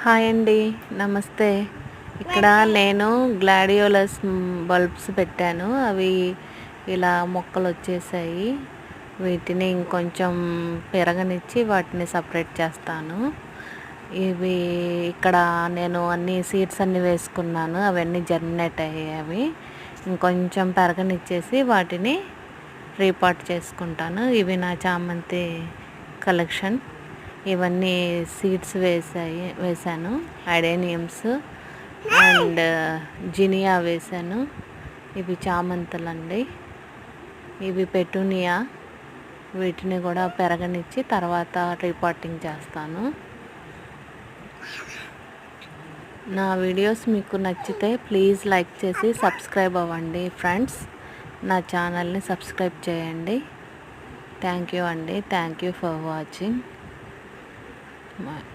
Hi అండి, నమస్తే. ఇక్కడ నేను గ్లాడియోలస్ బల్బ్స్ పెట్టాను. అవి ఇలా మొక్కలు వచ్చేసాయి. వీటిని ఇంకొంచెం పెరగనిచ్చి వాటిని సపరేట్ చేస్తాను. ఇవి ఇక్కడ నేను అన్ని సీడ్స్ అన్నీ వేసుకున్నాను. అవన్నీ జర్మినేట్ అయ్యాయి. ఇంకొంచెం పెరగనిచ్చేసి వాటిని రీపాట్ చేసుకుంటాను. ఇవి నా చామంతి కలెక్షన్. ఇవన్నీ సీడ్స్ వేసాను. అడేనియమ్స్ అండ్ జినియా వేసాను. ఇవి చామంతులండి. ఇవి పెటూనియా. వీటిని కూడా పెరగనిచ్చి తర్వాత రీపాటింగ్ చేస్తాను. నా వీడియోస్ మీకు నచ్చితే ప్లీజ్ లైక్ చేసి సబ్స్క్రైబ్ అవ్వండి ఫ్రెండ్స్. నా ఛానల్ని సబ్స్క్రైబ్ చేయండి. థ్యాంక్ యూ అండి. Thank you for watching. Bye.